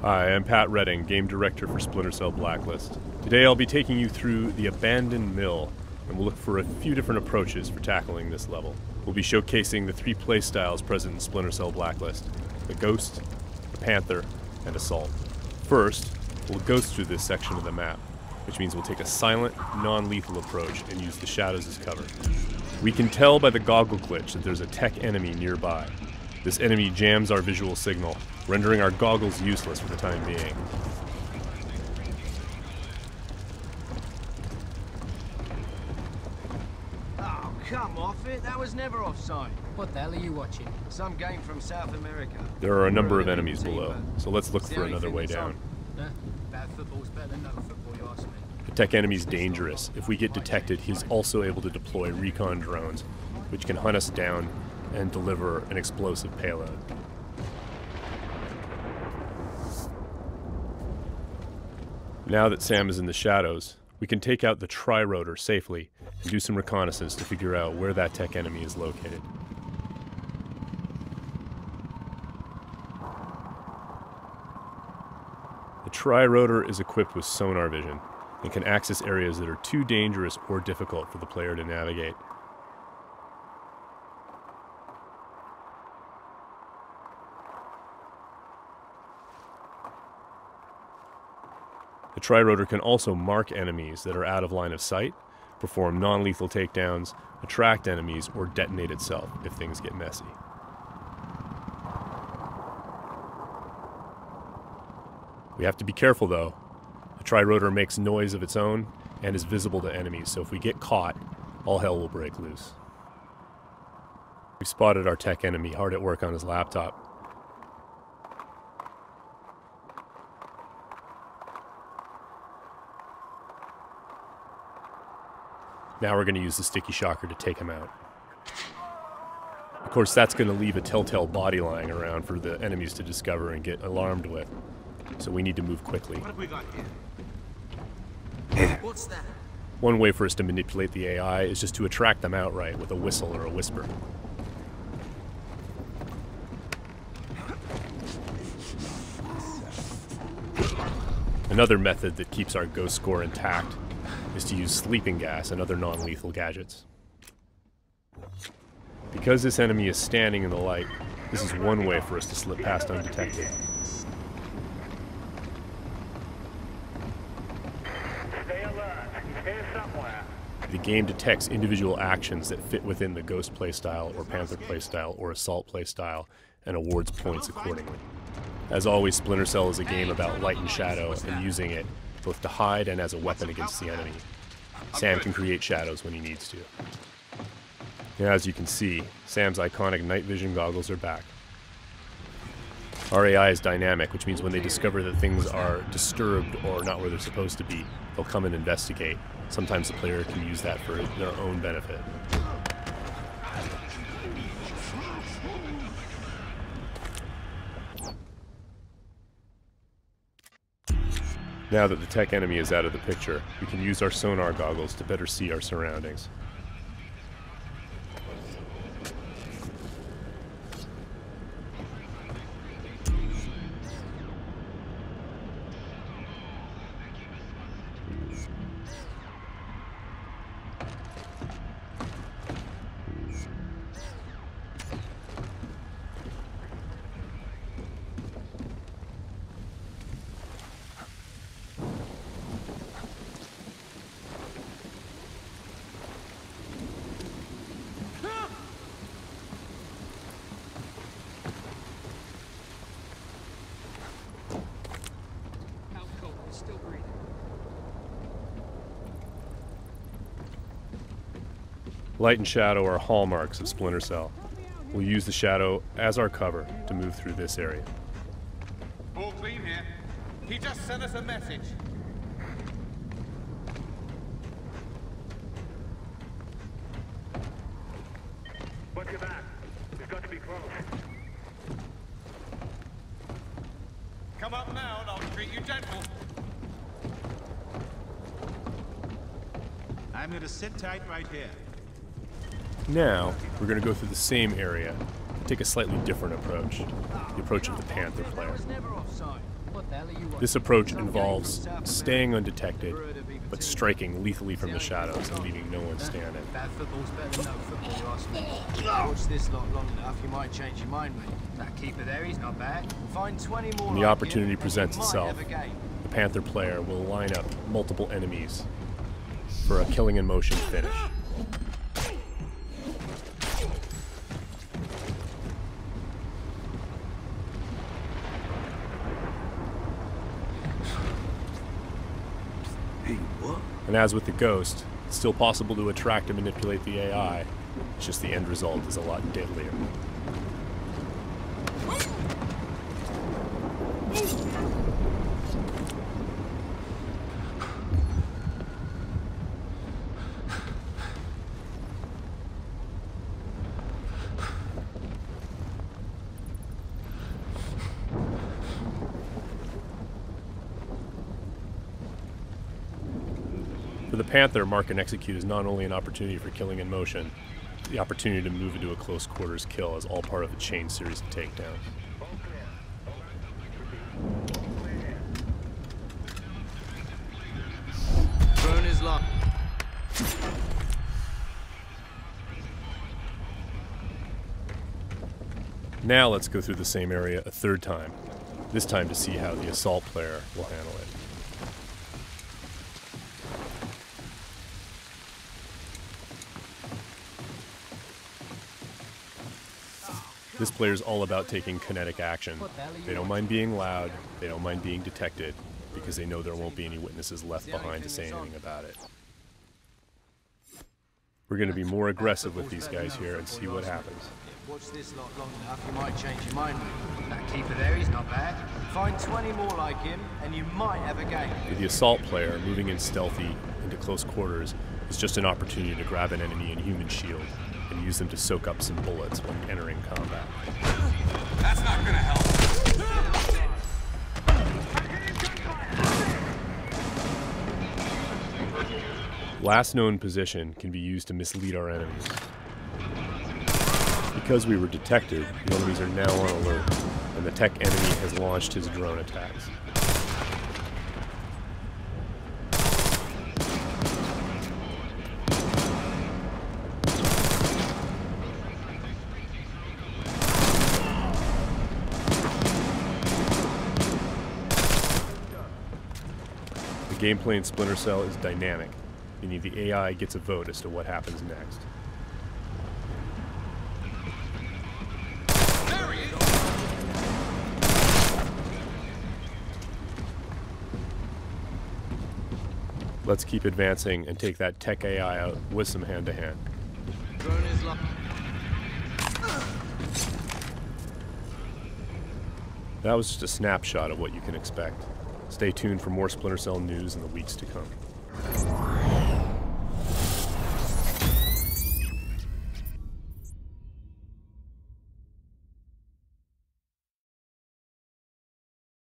Hi, I'm Pat Redding, Game Director for Splinter Cell Blacklist. Today I'll be taking you through the Abandoned Mill, and we'll look for a few different approaches for tackling this level. We'll be showcasing the three playstyles present in Splinter Cell Blacklist: the Ghost, the Panther, and Assault. First, we'll ghost through this section of the map, which means we'll take a silent, non-lethal approach and use the shadows as cover. We can tell by the goggle glitch that there's a tech enemy nearby. This enemy jams our visual signal, rendering our goggles useless for the time being. Oh, come off it. That was never offside. What the hell are you watching? Some game from South America. There are a number of enemies below, so let's look for another way down. Bad football's better than no football, you ask me. The tech enemy's dangerous. If we get detected, he's also able to deploy recon drones, which can hunt us down and deliver an explosive payload. Now that Sam is in the shadows, we can take out the tri-rotor safely and do some reconnaissance to figure out where that tech enemy is located. The tri-rotor is equipped with sonar vision and can access areas that are too dangerous or difficult for the player to navigate. The tri-rotor can also mark enemies that are out of line of sight, perform non-lethal takedowns, attract enemies, or detonate itself if things get messy. We have to be careful though. The tri-rotor makes noise of its own and is visible to enemies, so if we get caught, all hell will break loose. We've spotted our tech enemy hard at work on his laptop. Now we're going to use the sticky shocker to take him out. Of course, that's going to leave a telltale body lying around for the enemies to discover and get alarmed with. So we need to move quickly. What have we got here? What's that? One way for us to manipulate the AI is just to attract them outright with a whistle or a whisper. Another method that keeps our ghost score intact is to use sleeping gas and other non-lethal gadgets. Because this enemy is standing in the light, this is one way for us to slip past undetected. Stay alert. He's here somewhere. The game detects individual actions that fit within the Ghost playstyle or Panther playstyle or Assault playstyle and awards points accordingly. As always, Splinter Cell is a game about light and shadow and using it both to hide and as a weapon against the enemy. Sam can create shadows when he needs to. Now, as you can see, Sam's iconic night vision goggles are back. Our AI is dynamic, which means when they discover that things are disturbed or not where they're supposed to be, they'll come and investigate. Sometimes the player can use that for their own benefit. Now that the tech enemy is out of the picture, we can use our sonar goggles to better see our surroundings. Light and shadow are hallmarks of Splinter Cell. We'll use the shadow as our cover to move through this area. All clean here. He just sent us a message. Watch your back. We've got to be close. Come up now and I'll treat you gentle. I'm gonna sit tight right here. Now, we're going to go through the same area, take a slightly different approach, the approach of the Panther player. That was never offside. What the hell are you watching? This approach involves staying undetected, but striking lethally from the shadows and leaving no one standing. Bad football's better than no football, you ask me. Watch this lot long enough, you might change your mind, mate. That keeper there, he's not bad. Find 20 more When the like opportunity him, presents you might itself, have a game. the Panther player will line up multiple enemies for a killing in motion finish. And as with the Ghost, it's still possible to attract and manipulate the AI. It's just the end result is a lot deadlier. For the Panther, mark and execute is not only an opportunity for killing in motion, the opportunity to move into a close quarters kill is all part of a chain series of takedowns. Drone is locked. Now let's go through the same area a third time, this time to see how the assault player will handle it. This player is all about taking kinetic action. They don't mind being loud, they don't mind being detected, because they know there won't be any witnesses left behind to say anything about it. We're going to be more aggressive with these guys here and see what happens. Watch this lot long enough, you might change your mind, mate. That keeper there, he's not bad. Find 20 more like him, and you might have a game. For the assault player, moving in stealthy into close quarters is just an opportunity to grab an enemy in human shield and use them to soak up some bullets when entering combat. That's not gonna help. Last known position can be used to mislead our enemies. Because we were detected, the enemies are now on alert, and the tech enemy has launched his drone attacks. The gameplay in Splinter Cell is dynamic, meaning the AI gets a vote as to what happens next. Let's keep advancing and take that tech AI out with some hand-to-hand. Drone is locked. That was just a snapshot of what you can expect. Stay tuned for more Splinter Cell news in the weeks to come.